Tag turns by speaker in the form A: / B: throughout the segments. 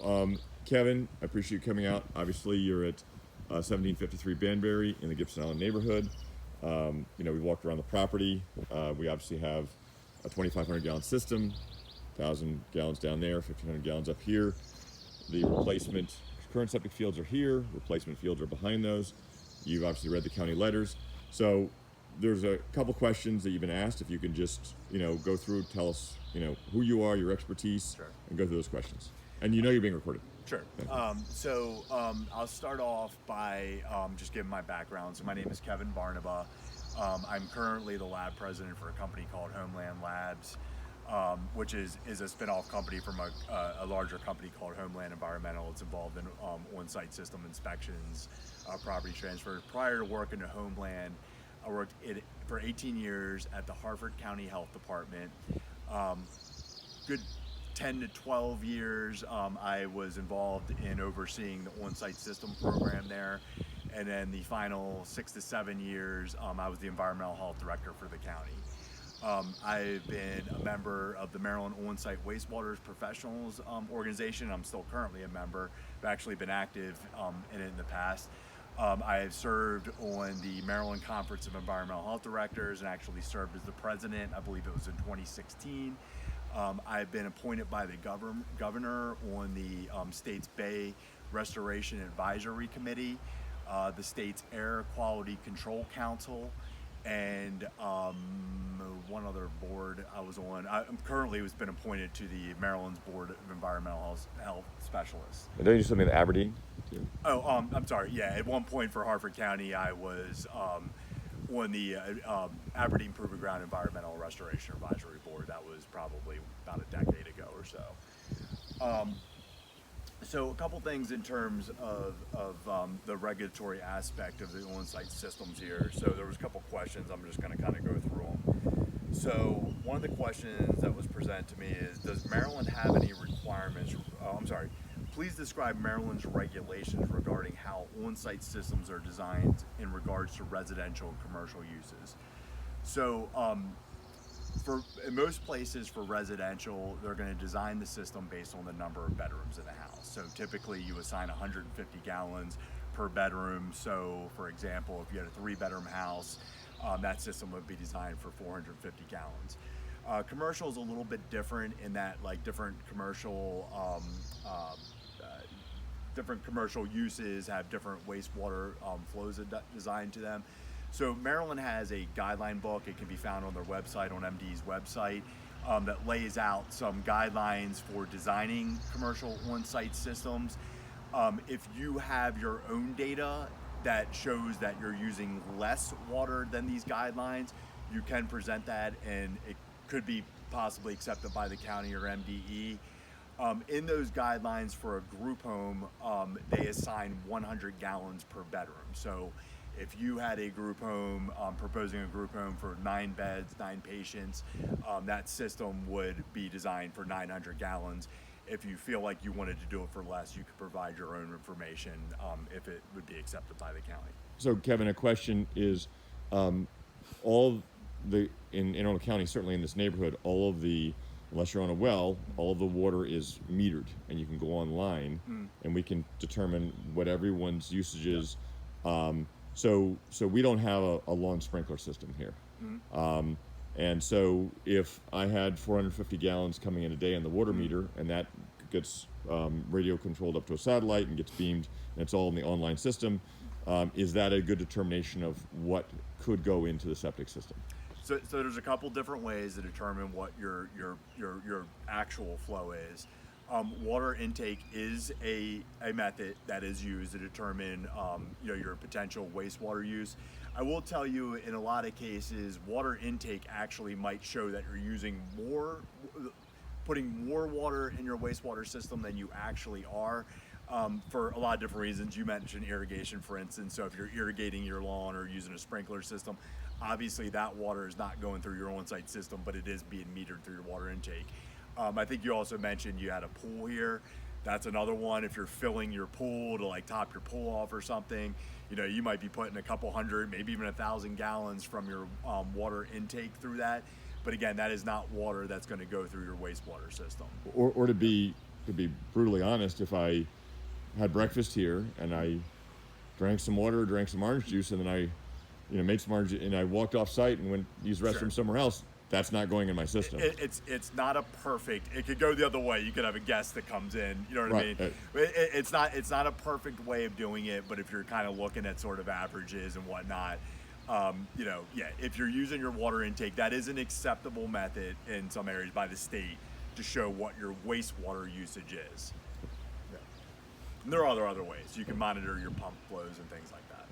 A: Kevin, I appreciate you coming out. Obviously, you're at 1753 Banbury in the Gibson Island neighborhood. We walked around the property. We obviously have a 2,500 gallon system, 1,000 gallons down there, 1,500 gallons up here. The replacement current septic fields are here. Replacement fields are behind those. You've obviously read the county letters. So there's a couple questions that you've been asked. If you can just, go through, tell us, who you are, your expertise,
B: Sure.
A: and go through those questions. And you're being recorded.
B: Sure. I'll start off by just giving my background. So my name is Kevin Barnaba. I'm currently the lab president for a company called Homeland Labs, which is a spin-off company from a larger company called Homeland Environmental. It's involved in on-site system inspections, property transfers. Prior to working at Homeland, I worked for 18 years at the Harford County Health Department. Good 10 to 12 years, I was involved in overseeing the on-site system program there. And then the final 6 to 7 years, I was the environmental health director for the county. I've been a member of the Maryland On-Site Wastewater Professionals organization. I'm still currently a member. I've actually been active in it in the past. I have served on the Maryland Conference of Environmental Health Directors and actually served as the president. I believe it was in 2016. I've been appointed by the governor on the state's Bay Restoration Advisory Committee, the state's Air Quality Control Council, and one other board I was on. I'm currently has been appointed to the Maryland's Board of Environmental Health Specialists.
A: And don't you something with Aberdeen? Too?
B: Oh, I'm sorry. Yeah, at one point for Harford County, I was on the Aberdeen Proven Ground Environmental Restoration Advisory Board. That was probably about a decade ago or so. So a couple things in terms of the regulatory aspect of the on-site systems here. So there was a couple questions. I'm just going to kind of go through them. So one of the questions that was presented to me is, does Maryland have any requirements? Please describe Maryland's regulations regarding how on-site systems are designed in regards to residential and commercial uses. So in most places for residential, they're going to design the system based on the number of bedrooms in the house. So typically you assign 150 gallons per bedroom. So for example, if you had a 3-bedroom house, that system would be designed for 450 gallons. Commercial is a little bit different in that different commercial uses have different wastewater flows designed to them. So Maryland has a guideline book. It can be found on their website, on MD's website, that lays out some guidelines for designing commercial on-site systems. If you have your own data that shows that you're using less water than these guidelines, you can present that and it could be possibly accepted by the county or MDE. In those guidelines for a group home, they assign 100 gallons per bedroom. So if you had a group home, proposing a group home for 9 beds, 9 patients, that system would be designed for 900 gallons. If you feel like you wanted to do it for less, you could provide your own information if it would be accepted by the county.
A: So, Kevin, a question is, in Anne Arundel County, certainly in this neighborhood, unless you're on a well, all of the water is metered, and you can go online, and we can determine what everyone's usage is. So we don't have a lawn sprinkler system here. And so if I had 450 gallons coming in a day on the water meter, and that gets radio controlled up to a satellite and gets beamed, and it's all in the online system, is that a good determination of what could go into the septic system?
B: So there's a couple different ways to determine what your actual flow is. Water intake is a method that is used to determine your potential wastewater use. I will tell you, in a lot of cases, water intake actually might show that you're putting more water in your wastewater system than you actually are. For a lot of different reasons. You mentioned irrigation, for instance. So if you're irrigating your lawn or using a sprinkler system, obviously that water is not going through your on-site system, but it is being metered through your water intake. I think you also mentioned you had a pool here. That's another one. If you're filling your pool to top your pool off or something, you might be putting a couple hundred, maybe even 1,000 gallons from your water intake through that. But again, that is not water that's going to go through your wastewater system.
A: Or to be to be brutally honest, if I had breakfast here and I drank some water, drank some orange juice, and then I, made some orange, and I walked off site and went use the restroom
B: Sure.
A: somewhere else, that's not going in my system.
B: It's not a perfect. It could go the other way. You could have a guest that comes in. You know what
A: Right.
B: I mean? It's not a perfect way of doing it. But if you're kind of looking at sort of averages and whatnot, if you're using your water intake, that is an acceptable method in some areas by the state to show what your wastewater usage is. Yeah. And there are other ways you can monitor your pump flows and things like that.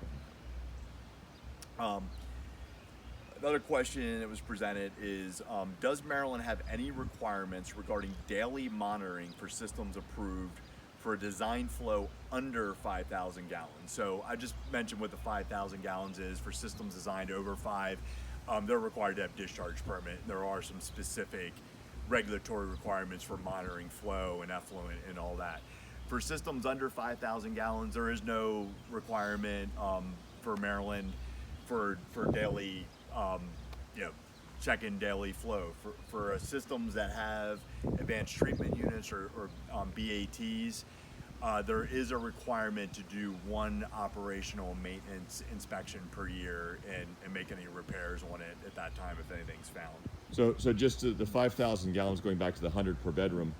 B: Another question that was presented is, does Maryland have any requirements regarding daily monitoring for systems approved for a design flow under 5,000 gallons? So I just mentioned what the 5,000 gallons is for systems designed over 5. They're required to have discharge permit. There are some specific regulatory requirements for monitoring flow and effluent and all that. For systems under 5,000 gallons, there is no requirement for Maryland for daily check-in daily flow. For systems that have advanced treatment units or BATs, there is a requirement to do one operational maintenance inspection per year and make any repairs on it at that time if anything's found.
A: So just the 5,000 gallons, going back to the 100 per bedroom,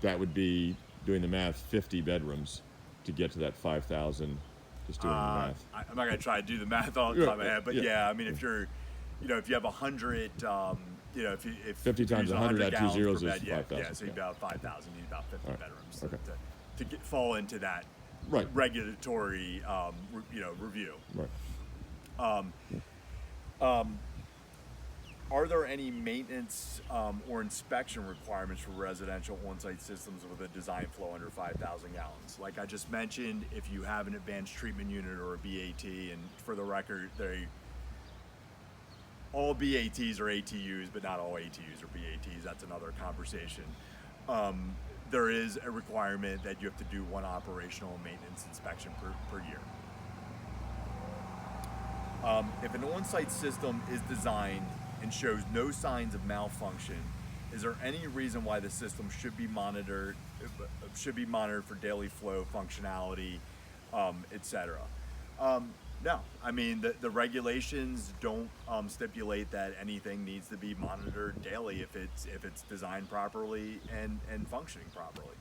A: that would be, doing the math, 50 bedrooms to get to that 5,000. Just doing the math.
B: I'm not gonna try to do the math off the top of my head, but yeah, I mean, if you're, if you have 100, if
A: 50 times 100 at 2 zeros is 5,000.
B: Yeah, so you about 5,000, you need about 50 bedrooms
A: Okay.
B: to fall into that
A: Right.
B: regulatory, review.
A: Right.
B: Are there any maintenance or inspection requirements for residential on-site systems with a design flow under 5,000 gallons? Like I just mentioned, if you have an advanced treatment unit or a BAT, and for the record, all BATs are ATUs, but not all ATUs are BATs. That's another conversation. There is a requirement that you have to do one operational maintenance inspection per year. If an on-site system is designed and shows no signs of malfunction, is there any reason why the system should be monitored for daily flow functionality, etc.? No, I mean the regulations don't stipulate that anything needs to be monitored daily if it's designed properly and functioning properly.